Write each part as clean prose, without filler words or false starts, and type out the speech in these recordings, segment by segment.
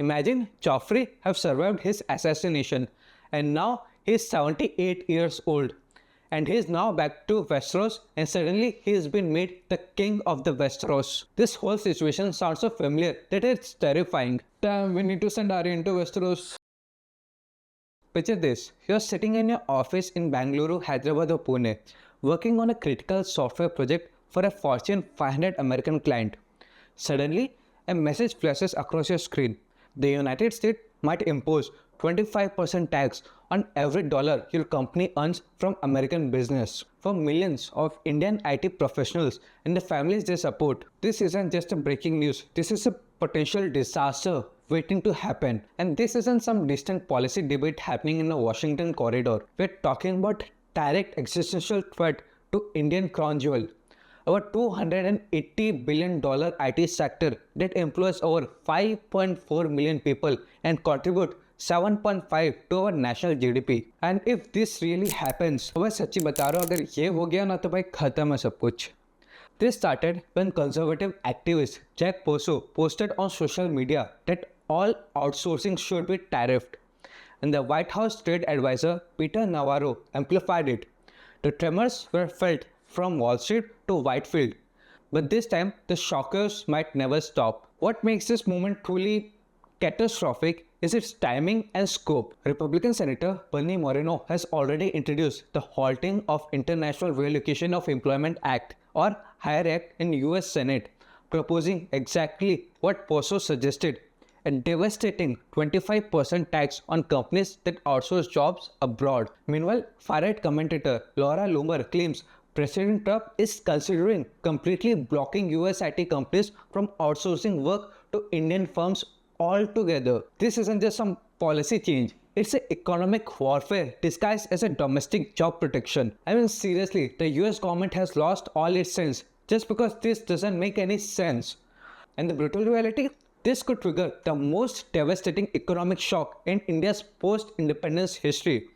Imagine Joffrey have survived his assassination and now he's 78 years old. And he is now back to Westeros and suddenly he has been made the king of the Westeros. This whole situation sounds so familiar that it's terrifying. Damn, we need to send Arya into Westeros. Picture this, you're sitting in your office in Bengaluru, Hyderabad or Pune, working on a critical software project for a Fortune 500 American client. Suddenly, a message flashes across your screen. The United States might impose 25% tax on every dollar your company earns from American business. For millions of Indian IT professionals and the families they support, this isn't just a breaking news, this is a potential disaster waiting to happen. And this isn't some distant policy debate happening in the Washington corridor. We're talking about direct existential threat to Indian crown jewel. Our $280 billion IT sector that employs over 5.4 million people and contribute 7.5 to our national GDP. And if this really happens, तो मैं सच्ची बता रहा हूँ, अगर ये हो गया ना तो भाई खत्म है सब कुछ. This started when conservative activist Jack Poso posted on social media that all outsourcing should be tariffed, and the White House trade advisor Peter Navarro amplified it. The tremors were felt from Wall Street to Whitefield, but this time the shockers might never stop. What makes this moment truly catastrophic is its timing and scope. Republican Senator Bernie Moreno has already introduced the Halting of International Relocation of Employment Act or HIRE Act in US Senate, proposing exactly what Poso suggested, a devastating 25% tax on companies that outsource jobs abroad. Meanwhile, far-right commentator Laura Loomer claims President Trump is considering completely blocking US IT companies from outsourcing work to Indian firms altogether. This isn't just some policy change, it's an economic warfare disguised as a domestic job protection. I mean, seriously, the US government has lost all its sense just because this doesn't make any sense. And the brutal reality? This could trigger the most devastating economic shock in India's post-independence history,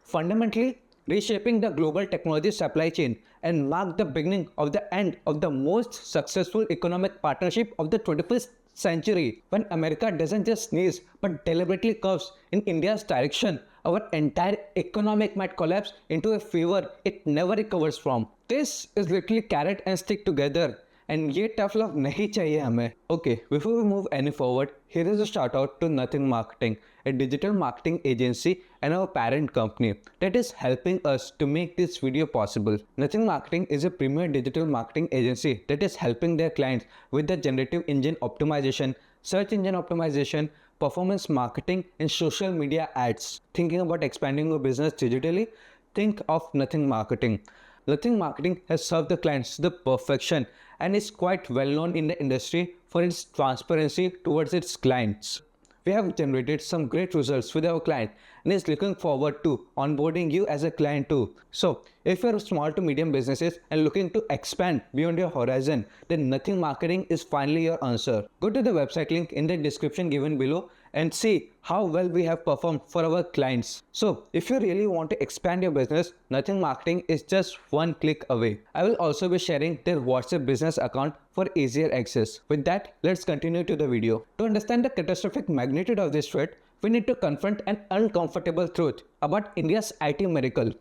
fundamentally reshaping the global technology supply chain and mark the beginning of the end of the most successful economic partnership of the 21st century. When America doesn't just sneeze but deliberately curves in India's direction, our entire economic might collapse into a fever it never recovers from. This is literally carrot and stick together. And ये tough love नहीं चाहिए हमें. Okay, before we move any forward, here is a shout out to Nothing Marketing, a digital marketing agency and our parent company that is helping us to make this video possible. Nothing Marketing is a premier digital marketing agency that is helping their clients with the generative engine optimization, search engine optimization, performance marketing, and social media ads. Thinking about expanding your business digitally? Think of Nothing Marketing. Nothing Marketing has served the clients to the perfection and is quite well known in the industry for its transparency towards its clients. We have generated some great results with our client and is looking forward to onboarding you as a client too. So, if you're small to medium businesses and looking to expand beyond your horizon, then Nothing Marketing is finally your answer. Go to the website link in the description given below and see how well we have performed for our clients. So, if you really want to expand your business, Nothing Marketing is just one click away. I will also be sharing their WhatsApp business account for easier access. With that, let's continue to the video. To understand the catastrophic magnitude of this threat, we need to confront an uncomfortable truth about India's IT miracle.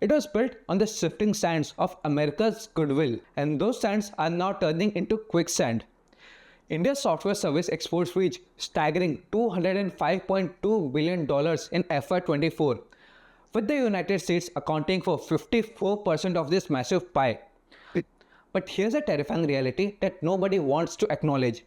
It was built on the shifting sands of America's goodwill, and those sands are now turning into quicksand. India's software service exports reached staggering $205.2 billion in FY24, with the United States accounting for 54% of this massive pie. But here's a terrifying reality that nobody wants to acknowledge.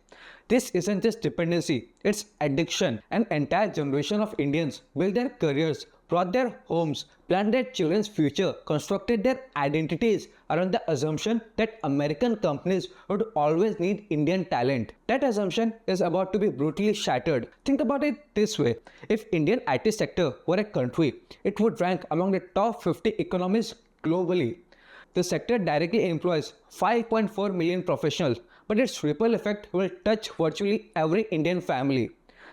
This isn't just dependency, it's addiction. An entire generation of Indians built their careers, brought their homes, planned their children's future, constructed their identities around the assumption that American companies would always need Indian talent. That assumption is about to be brutally shattered. Think about it this way. If Indian IT sector were a country, it would rank among the top 50 economies globally. The sector directly employs 5.4 million professionals, but its ripple effect will touch virtually every Indian family.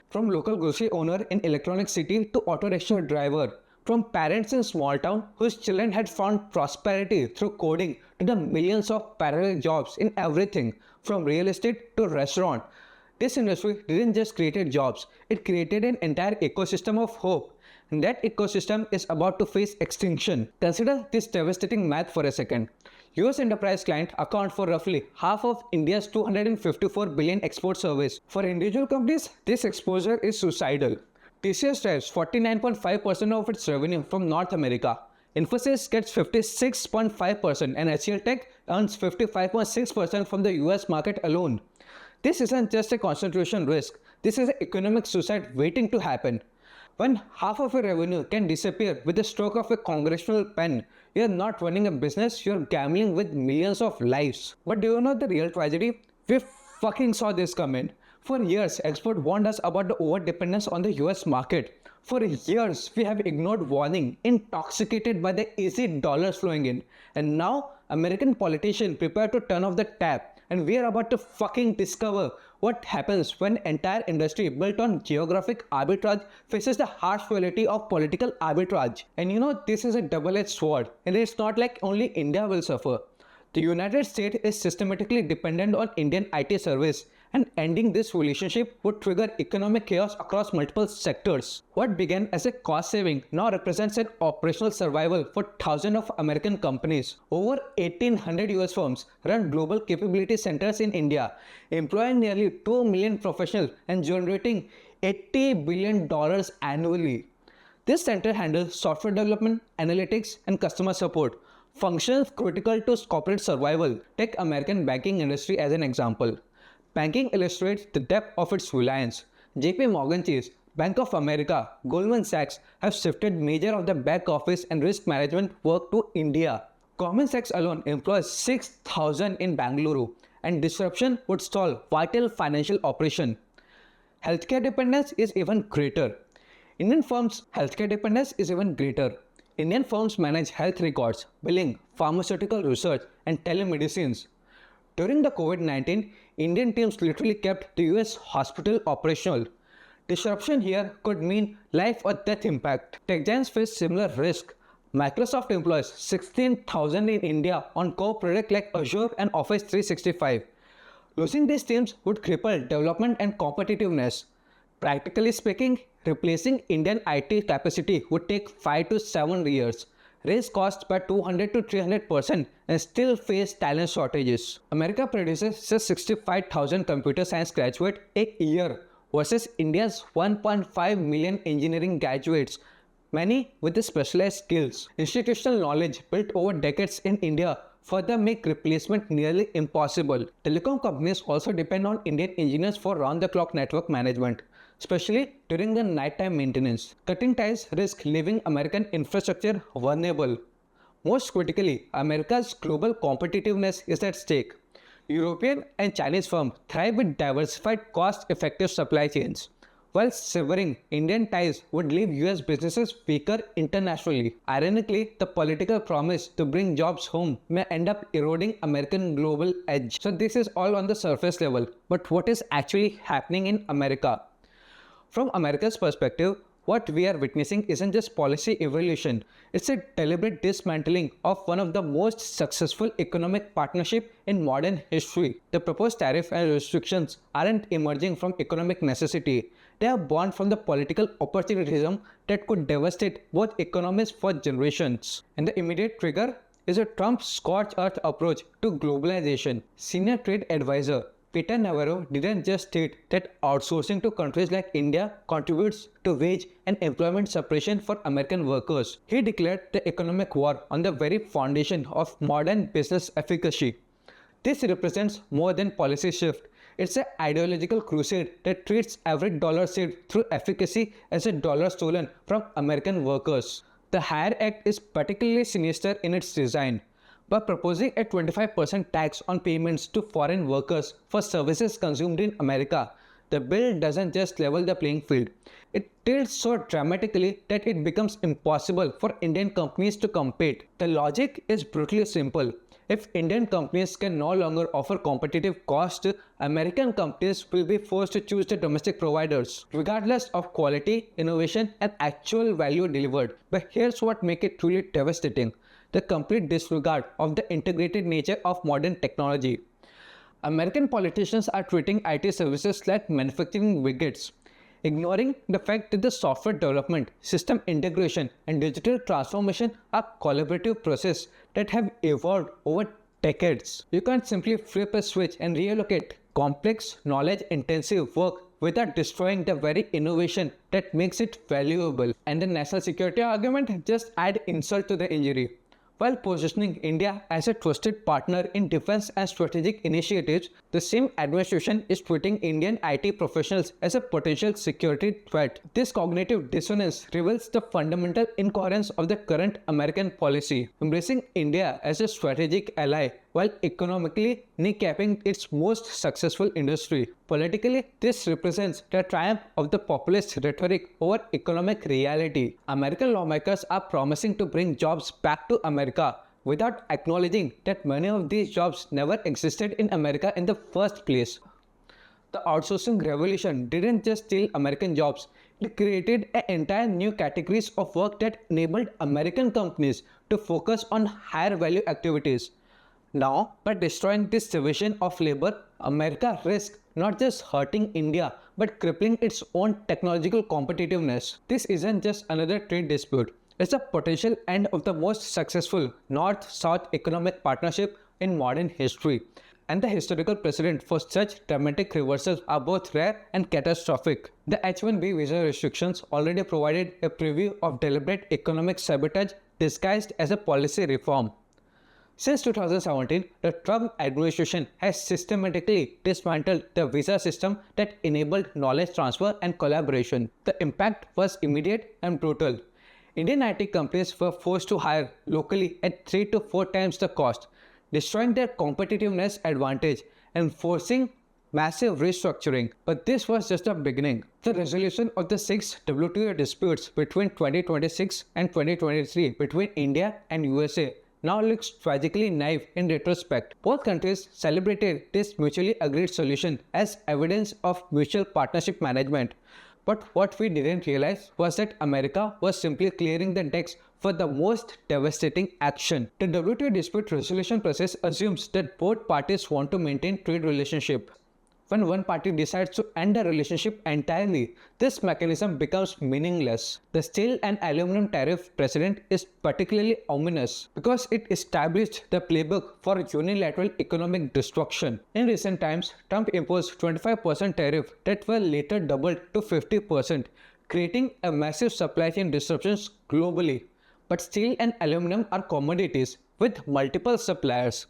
From local grocery owner in Electronic City to auto rickshaw driver, from parents in small town whose children had found prosperity through coding to the millions of parallel jobs in everything from real estate to restaurant. This industry didn't just create jobs, it created an entire ecosystem of hope. And that ecosystem is about to face extinction. Consider this devastating math for a second. US enterprise clients account for roughly half of India's 254 billion export service. For individual companies, this exposure is suicidal. TCS drives 49.5% of its revenue from North America. Infosys gets 56.5% and HCL Tech earns 55.6% from the US market alone. This isn't just a concentration risk, this is an economic suicide waiting to happen. When half of your revenue can disappear with the stroke of a congressional pen, you're not running a business, you're gambling with millions of lives. But do you know the real tragedy? We fucking saw this coming. For years, export warned us about the over-dependence on the US market. For years, we have ignored warning, intoxicated by the easy dollars flowing in. And now, American politicians prepare to turn off the tap. And we are about to fucking discover what happens when entire industry built on geographic arbitrage faces the harsh reality of political arbitrage. And you know, this is a double-edged sword. And it's not like only India will suffer. The United States is systematically dependent on Indian IT service, and ending this relationship would trigger economic chaos across multiple sectors. What began as a cost saving now represents an operational survival for thousands of American companies. Over 1,800 US firms run global capability centers in India, employing nearly 2 million professionals and generating $80 billion annually. This center handles software development, analytics, and customer support, functions critical to corporate survival. Take American banking industry as an example. Banking illustrates the depth of its reliance. JP Morgan Chase, Bank of America, Goldman Sachs have shifted major of the back office and risk management work to India. Goldman Sachs alone employs 6,000 in Bengaluru, and disruption would stall vital financial operation. Healthcare dependence is even greater. Indian firms' healthcare dependence is even greater. Indian firms manage health records, billing, pharmaceutical research, and telemedicines. During the COVID-19, Indian teams literally kept the US hospital operational. Disruption here could mean life or death impact. Tech giants face similar risk. Microsoft employs 16,000 in India on core products like Azure and Office 365. Losing these teams would cripple development and competitiveness. Practically speaking, replacing Indian IT capacity would take 5 to 7 years, raise costs by 200 to 300%, and still face talent shortages. America produces just 65,000 computer science graduates a year versus India's 1.5 million engineering graduates, many with the specialized skills. Institutional knowledge built over decades in India further make replacement nearly impossible. Telecom companies also depend on Indian engineers for round-the-clock network management, especially during the nighttime maintenance. Cutting ties risk leaving American infrastructure vulnerable. Most critically, America's global competitiveness is at stake. European and Chinese firms thrive with diversified, cost-effective supply chains, while severing Indian ties would leave US businesses weaker internationally. Ironically, the political promise to bring jobs home may end up eroding American global edge. So this is all on the surface level, but what is actually happening in America? From America's perspective, what we are witnessing isn't just policy evolution, it's a deliberate dismantling of one of the most successful economic partnerships in modern history. The proposed tariff and restrictions aren't emerging from economic necessity, they are born from the political opportunism that could devastate both economies for generations. And the immediate trigger is a Trump scorched earth approach to globalization. Senior trade advisor Peter Navarro didn't just state that outsourcing to countries like India contributes to wage and employment suppression for American workers. He declared the economic war on the very foundation of modern business efficacy. This represents more than policy shift. It's an ideological crusade that treats every dollar saved through efficacy as a dollar stolen from American workers. The HIRE Act is particularly sinister in its design. By proposing a 25% tax on payments to foreign workers for services consumed in America, the bill doesn't just level the playing field. It tilts so dramatically that it becomes impossible for Indian companies to compete. The logic is brutally simple. If Indian companies can no longer offer competitive cost, American companies will be forced to choose the domestic providers, regardless of quality, innovation, and actual value delivered. But here's what makes it truly devastating: the complete disregard of the integrated nature of modern technology. American politicians are treating IT services like manufacturing widgets, ignoring the fact that the software development, system integration, and digital transformation are collaborative processes that have evolved over decades. You can't simply flip a switch and reallocate complex, knowledge-intensive work without destroying the very innovation that makes it valuable. And the national security argument just adds insult to the injury. While positioning India as a trusted partner in defense and strategic initiatives, the same administration is treating Indian IT professionals as a potential security threat. This cognitive dissonance reveals the fundamental incoherence of the current American policy, embracing India as a strategic ally while economically kneecapping its most successful industry. Politically, this represents the triumph of the populist rhetoric over economic reality. American lawmakers are promising to bring jobs back to America without acknowledging that many of these jobs never existed in America in the first place. The outsourcing revolution didn't just steal American jobs, it created an entire new categories of work that enabled American companies to focus on higher value activities. Now, by destroying this division of labor, America risks not just hurting India but crippling its own technological competitiveness. This isn't just another trade dispute. It's a potential end of the most successful North-South economic partnership in modern history. And the historical precedent for such dramatic reversals are both rare and catastrophic. The H-1B visa restrictions already provided a preview of deliberate economic sabotage disguised as a policy reform. Since 2017, the Trump administration has systematically dismantled the visa system that enabled knowledge transfer and collaboration. The impact was immediate and brutal. Indian IT companies were forced to hire locally at 3 to 4 times the cost, destroying their competitiveness advantage and forcing massive restructuring. But this was just the beginning. The resolution of the 6 WTO disputes between 2026 and 2023 between India and USA now looks tragically naive in retrospect. Both countries celebrated this mutually agreed solution as evidence of mutual partnership management. But what we didn't realize was that America was simply clearing the decks for the most devastating action. The WTO dispute resolution process assumes that both parties want to maintain trade relationship. When one party decides to end the relationship entirely, this mechanism becomes meaningless. The steel and aluminum tariff precedent is particularly ominous because it established the playbook for unilateral economic destruction. In recent times, Trump imposed 25% tariff that were later doubled to 50%, creating a massive supply chain disruptions globally. But steel and aluminum are commodities with multiple suppliers.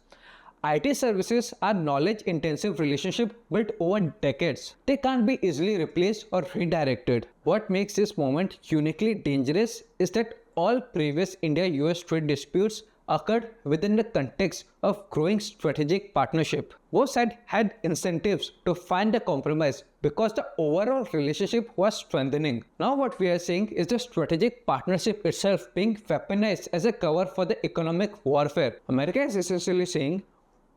IT services are knowledge-intensive relationships built over decades. They can't be easily replaced or redirected. What makes this moment uniquely dangerous is that all previous India-US trade disputes occurred within the context of growing strategic partnership. Both sides had incentives to find a compromise because the overall relationship was strengthening. Now what we are seeing is the strategic partnership itself being weaponized as a cover for the economic warfare. America is essentially saying,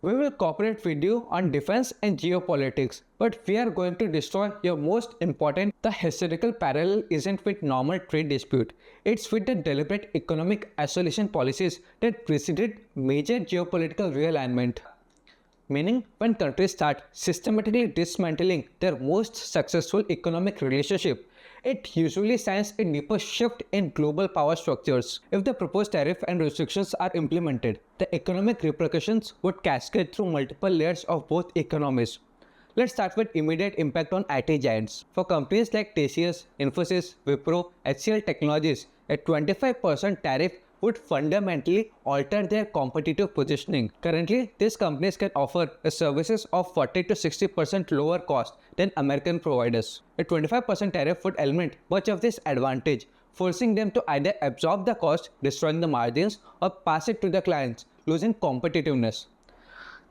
we will cooperate with you on defense and geopolitics, but we are going to destroy your most important. The historical parallel isn't with normal trade dispute, it's with the deliberate economic isolation policies that preceded major geopolitical realignment. Meaning, when countries start systematically dismantling their most successful economic relationship, it usually signs a deeper shift in global power structures. If the proposed tariff and restrictions are implemented, the economic repercussions would cascade through multiple layers of both economies. Let's start with immediate impact on IT giants. For companies like TCS, Infosys, Wipro, HCL Technologies, a 25% tariff would fundamentally alter their competitive positioning. Currently, these companies can offer services of 40 to 60% lower cost than American providers. A 25% tariff would eliminate much of this advantage, forcing them to either absorb the cost, destroying the margins, or pass it to the clients, losing competitiveness.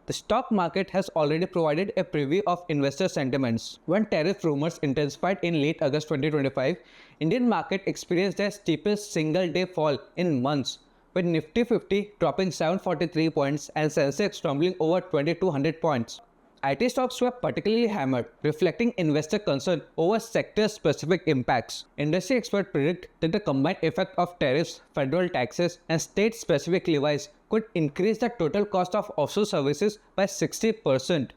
The stock market has already provided a preview of investor sentiments. When tariff rumors intensified in late August 2025, Indian market experienced their steepest single-day fall in months, with Nifty 50 dropping 743 points and Sensex tumbling over 2200 points. IT stocks were particularly hammered, reflecting investor concern over sector-specific impacts. Industry experts predict that the combined effect of tariffs, federal taxes, and state-specific levies could increase the total cost of offshore services by 60%.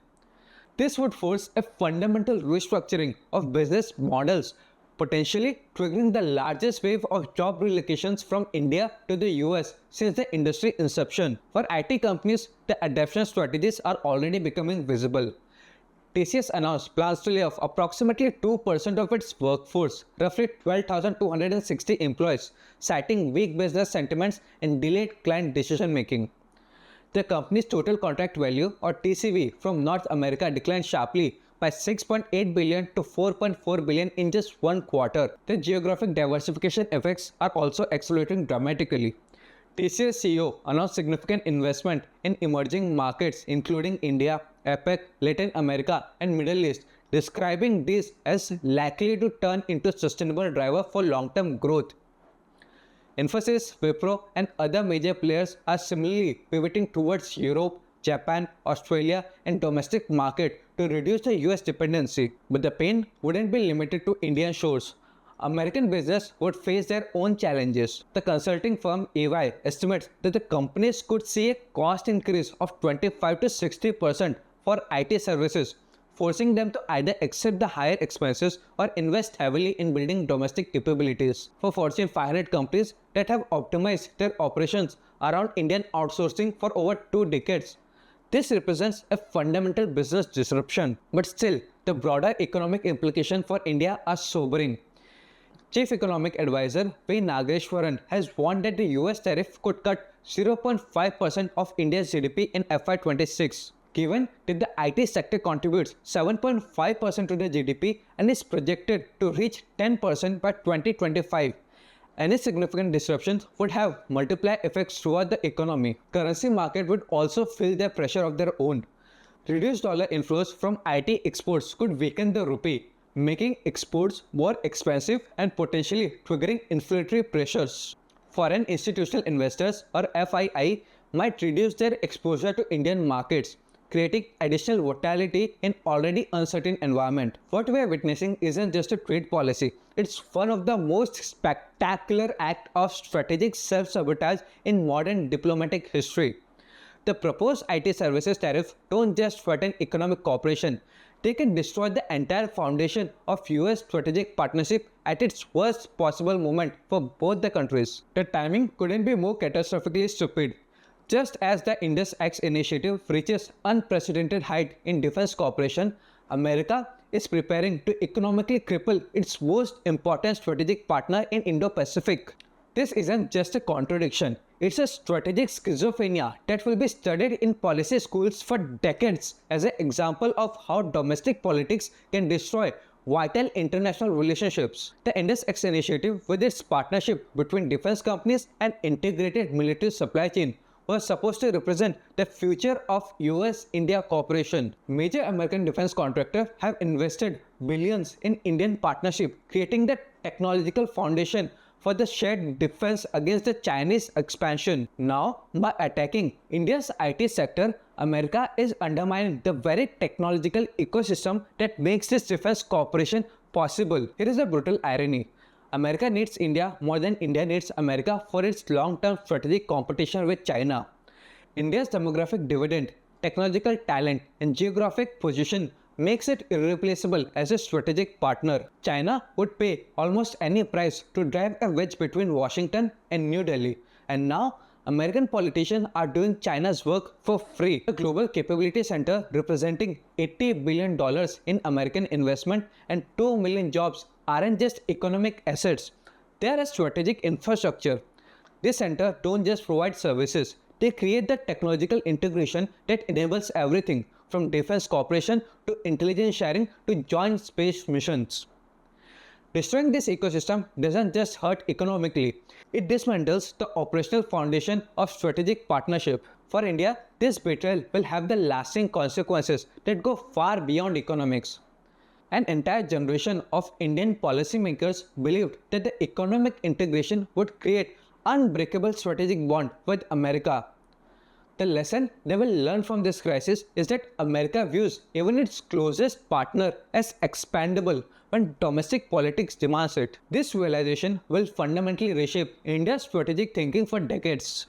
This would force a fundamental restructuring of business models, potentially triggering the largest wave of job relocations from India to the US since the industry inception. For IT companies, the adaptation strategies are already becoming visible. TCS announced plans to lay off approximately 2% of its workforce, roughly 12,260 employees, citing weak business sentiments and delayed client decision making. The company's total contract value, or TCV, from North America declined sharply by 6.8 billion to 4.4 billion in just one quarter. The geographic diversification effects are also accelerating dramatically. TCS CEO announced significant investment in emerging markets including India, APEC, Latin America, and Middle East, describing these as likely to turn into a sustainable driver for long-term growth. Infosys, Wipro, and other major players are similarly pivoting towards Europe, Japan, Australia, and domestic market to reduce the US dependency. But the pain wouldn't be limited to Indian shores. American business would face their own challenges. The consulting firm EY estimates that the companies could see a cost increase of 25 to 60% for IT services, forcing them to either accept the higher expenses or invest heavily in building domestic capabilities. For Fortune 500 companies that have optimized their operations around Indian outsourcing for over 2 decades, this represents a fundamental business disruption. But still, the broader economic implications for India are sobering. Chief Economic Advisor V. Nageshwaran has warned that the US tariff could cut 0.5% of India's GDP in FY26. Given that the IT sector contributes 7.5% to the GDP and is projected to reach 10% by 2025, any significant disruptions would have multiplier effects throughout the economy. Currency market would also feel the pressure of their own. Reduced dollar inflows from IT exports could weaken the rupee, making exports more expensive and potentially triggering inflationary pressures. Foreign institutional investors, or FII, might reduce their exposure to Indian markets, creating additional volatility in already uncertain environment. What we are witnessing isn't just a trade policy, it's one of the most spectacular acts of strategic self-sabotage in modern diplomatic history. The proposed IT services tariff don't just threaten economic cooperation, they can destroy the entire foundation of US strategic partnership at its worst possible moment for both the countries. The timing couldn't be more catastrophically stupid. Just as the Indus X initiative reaches unprecedented height in defense cooperation, America is preparing to economically cripple its most important strategic partner in Indo-Pacific. This isn't just a contradiction, it's a strategic schizophrenia that will be studied in policy schools for decades as an example of how domestic politics can destroy vital international relationships. The Indus X initiative, with its partnership between defense companies and integrated military supply chain, was supposed to represent the future of US-India cooperation. Major American defense contractors have invested billions in Indian partnership, creating the technological foundation for the shared defense against the Chinese expansion. Now, by attacking India's IT sector, America is undermining the very technological ecosystem that makes this defense cooperation possible. Here is a brutal irony. America needs India more than India needs America for its long-term strategic competition with China. India's demographic dividend, technological talent, and geographic position makes it irreplaceable as a strategic partner. China would pay almost any price to drive a wedge between Washington and New Delhi. And now, American politicians are doing China's work for free. A global capability center representing $80 billion in American investment and 2 million jobs aren't just economic assets, they are a strategic infrastructure. This center don't just provide services, they create the technological integration that enables everything from defense cooperation to intelligence sharing to joint space missions. Destroying this ecosystem doesn't just hurt economically, it dismantles the operational foundation of strategic partnership. For India, this betrayal will have the lasting consequences that go far beyond economics. An entire generation of Indian policymakers believed that the economic integration would create unbreakable strategic bond with America. The lesson they will learn from this crisis is that America views even its closest partner as expandable when domestic politics demands it. This realization will fundamentally reshape India's strategic thinking for decades.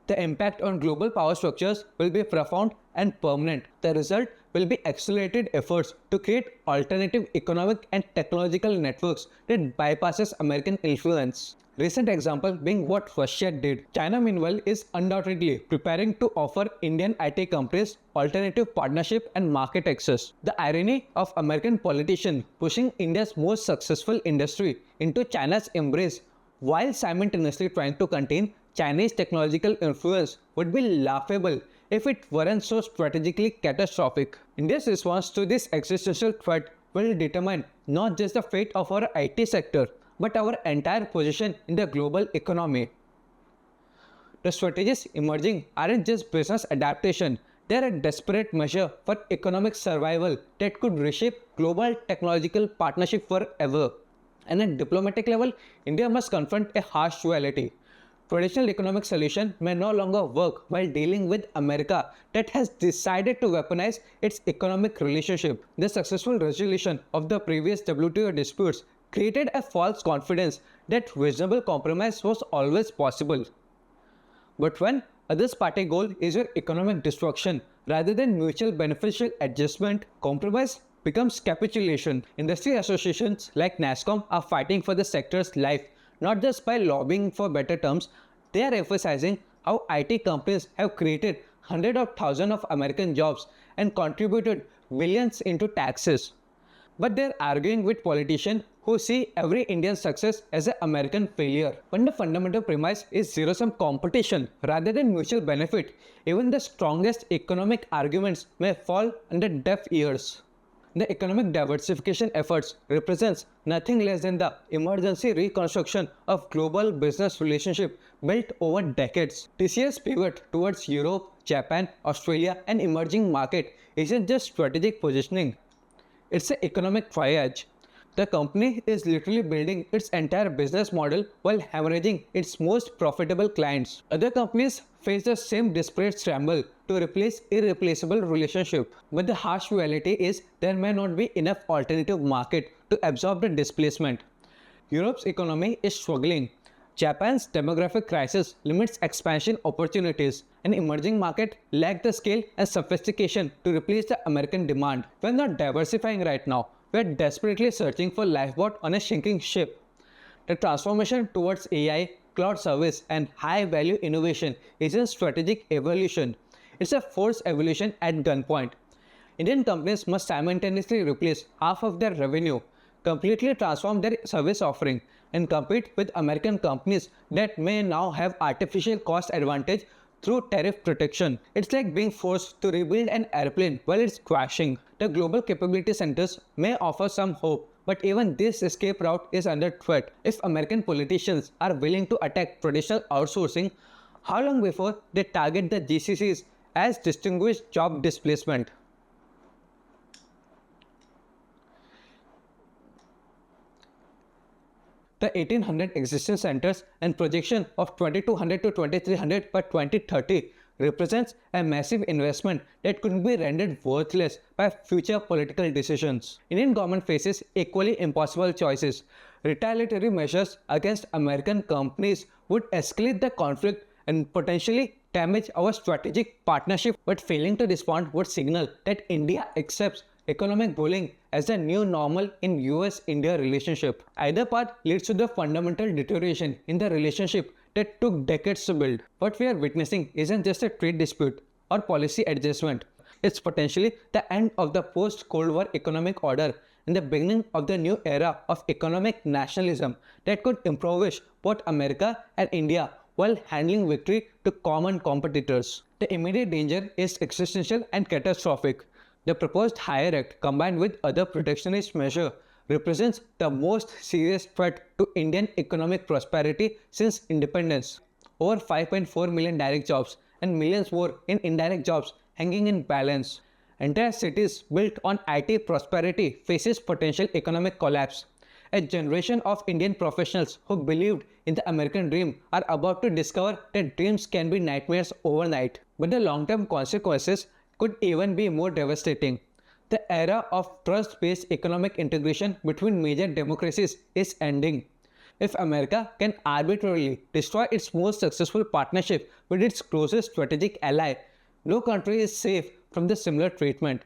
The impact on global power structures will be profound and permanent. The result will be accelerated efforts to create alternative economic and technological networks that bypasses American influence. Recent example being what Russia did. China meanwhile is undoubtedly preparing to offer Indian IT companies alternative partnership and market access. The irony of American politicians pushing India's most successful industry into China's embrace while simultaneously trying to contain Chinese technological influence would be laughable if it weren't so strategically catastrophic. India's response to this existential threat will determine not just the fate of our IT sector, but our entire position in the global economy. The strategies emerging aren't just business adaptation, they're a desperate measure for economic survival that could reshape global technological partnership forever. And at diplomatic level, India must confront a harsh reality. Traditional economic solution may no longer work while dealing with America that has decided to weaponize its economic relationship. The successful resolution of the previous WTO disputes created a false confidence that reasonable compromise was always possible. But when others' party goal is your economic destruction rather than mutual beneficial adjustment, compromise becomes capitulation. Industry associations like NASSCOM are fighting for the sector's life, not just by lobbying for better terms. They are emphasizing how IT companies have created hundreds of thousands of American jobs and contributed billions into taxes. But they're arguing with politicians who see every Indian success as an American failure. When the fundamental premise is zero-sum competition rather than mutual benefit, even the strongest economic arguments may fall under deaf ears. The economic diversification efforts represents nothing less than the emergency reconstruction of global business relationship built over decades. TCS pivot towards Europe, Japan, Australia and emerging market isn't just strategic positioning. It's an economic triage. The company is literally building its entire business model while hemorrhaging its most profitable clients. Other companies face the same desperate scramble to replace irreplaceable relationship. But the harsh reality is there may not be enough alternative market to absorb the displacement. Europe's economy is struggling. Japan's demographic crisis limits expansion opportunities, and emerging markets lack the scale and sophistication to replace the American demand. We're not diversifying right now. We're desperately searching for lifeboat on a sinking ship. The transformation towards AI, cloud service, and high-value innovation isn't strategic evolution. It's a forced evolution at gunpoint. Indian companies must simultaneously replace half of their revenue, completely transform their service offering, and compete with American companies that may now have artificial cost advantage through tariff protection. It's like being forced to rebuild an airplane while it's crashing. The global capability centers may offer some hope, but even this escape route is under threat. If American politicians are willing to attack traditional outsourcing, how long before they target the GCCs as distinguished job displacement? The 1800 existing centers and projection of 2200 to 2300 by 2030 represents a massive investment that could be rendered worthless by future political decisions. Indian government faces equally impossible choices. Retaliatory measures against American companies would escalate the conflict and potentially damage our strategic partnership, but failing to respond would signal that India accepts economic bullying as the new normal in US-India relationship. Either path leads to the fundamental deterioration in the relationship that took decades to build. What we are witnessing isn't just a trade dispute or policy adjustment. It's potentially the end of the post-Cold War economic order and the beginning of the new era of economic nationalism that could impoverish both America and India while handing victory to common competitors. The immediate danger is existential and catastrophic. The proposed Hire Act, combined with other protectionist measures, represents the most serious threat to Indian economic prosperity since independence. Over 5.4 million direct jobs and millions more in indirect jobs hanging in balance. Entire cities built on IT prosperity faces potential economic collapse. A generation of Indian professionals who believed in the American dream are about to discover that dreams can be nightmares overnight. But the long-term consequences could even be more devastating. The era of trust-based economic integration between major democracies is ending. If America can arbitrarily destroy its most successful partnership with its closest strategic ally, no country is safe from the similar treatment.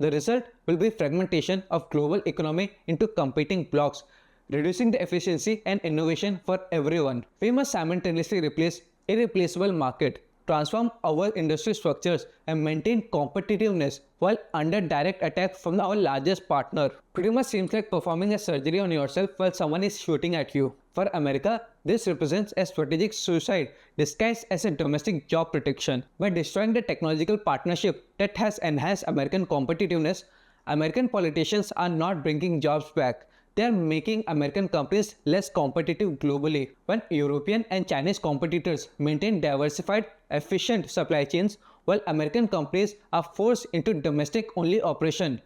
The result will be fragmentation of global economy into competing blocks, reducing the efficiency and innovation for everyone. We must simultaneously replace irreplaceable market, transform our industry structures, and maintain competitiveness while under direct attack from our largest partner. Pretty much seems like performing a surgery on yourself while someone is shooting at you. For America, this represents a strategic suicide disguised as a domestic job protection. By destroying the technological partnership that has enhanced American competitiveness, American politicians are not bringing jobs back. They are making American companies less competitive globally. When European and Chinese competitors maintain diversified, efficient supply chains, while American companies are forced into domestic-only operation,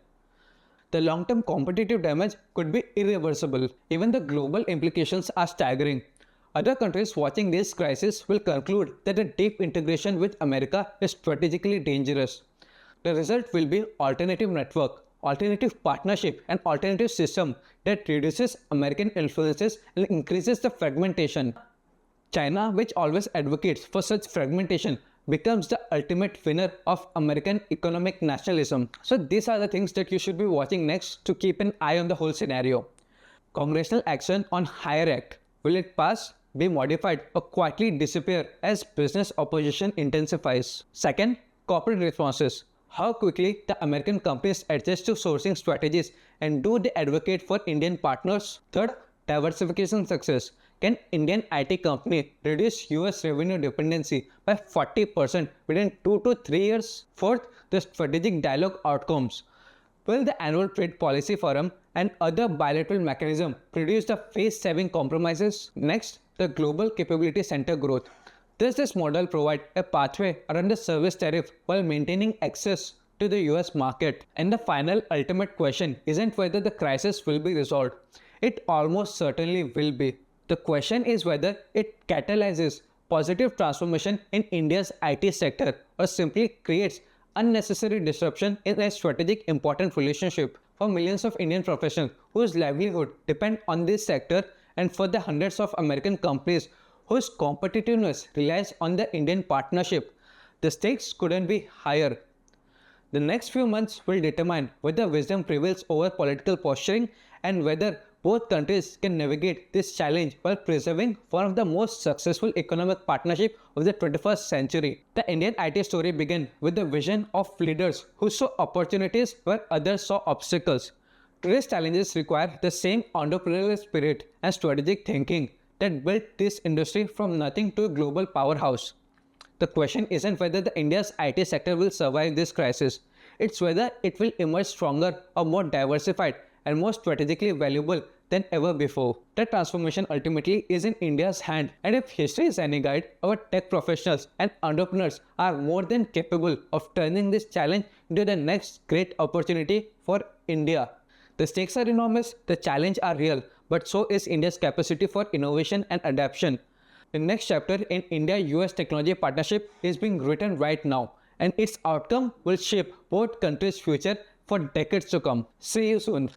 the long-term competitive damage could be irreversible. Even the global implications are staggering. Other countries watching this crisis will conclude that a deep integration with America is strategically dangerous. The result will be alternative network, alternative partnership, and alternative system that reduces American influences and increases the fragmentation. China, which always advocates for such fragmentation, becomes the ultimate winner of American economic nationalism. So these are the things that you should be watching next to keep an eye on the whole scenario. Congressional action on HIRE Act. Will it pass, be modified, or quietly disappear as business opposition intensifies? Second, corporate responses. How quickly the American companies adjust to sourcing strategies, and do they advocate for Indian partners? Third, diversification success. Can Indian IT company reduce US revenue dependency by 40% within 2 to 3 years? Fourth, the strategic dialogue outcomes. Will the annual trade policy forum and other bilateral mechanisms produce the face-saving compromises? Next, the global capability center growth. Does this model provide a pathway around the service tariff while maintaining access to the US market? And the final ultimate question isn't whether the crisis will be resolved. It almost certainly will be. The question is whether it catalyzes positive transformation in India's IT sector or simply creates unnecessary disruption in a strategic important relationship for millions of Indian professionals whose livelihood depend on this sector, and for the hundreds of American companies whose competitiveness relies on the Indian partnership. The stakes couldn't be higher. The next few months will determine whether wisdom prevails over political posturing and whether both countries can navigate this challenge while preserving one of the most successful economic partnerships of the 21st century. The Indian IT story began with the vision of leaders who saw opportunities where others saw obstacles. Today's challenges require the same entrepreneurial spirit and strategic thinking that built this industry from nothing to a global powerhouse. The question isn't whether the India's IT sector will survive this crisis. It's whether it will emerge stronger or more diversified and more strategically valuable than ever before. That transformation ultimately is in India's hand, and if history is any guide, our tech professionals and entrepreneurs are more than capable of turning this challenge into the next great opportunity for India. The stakes are enormous, the challenges are real, but so is India's capacity for innovation and adaptation. The next chapter in India-US technology partnership is being written right now, and its outcome will shape both countries' future for decades to come. See you soon.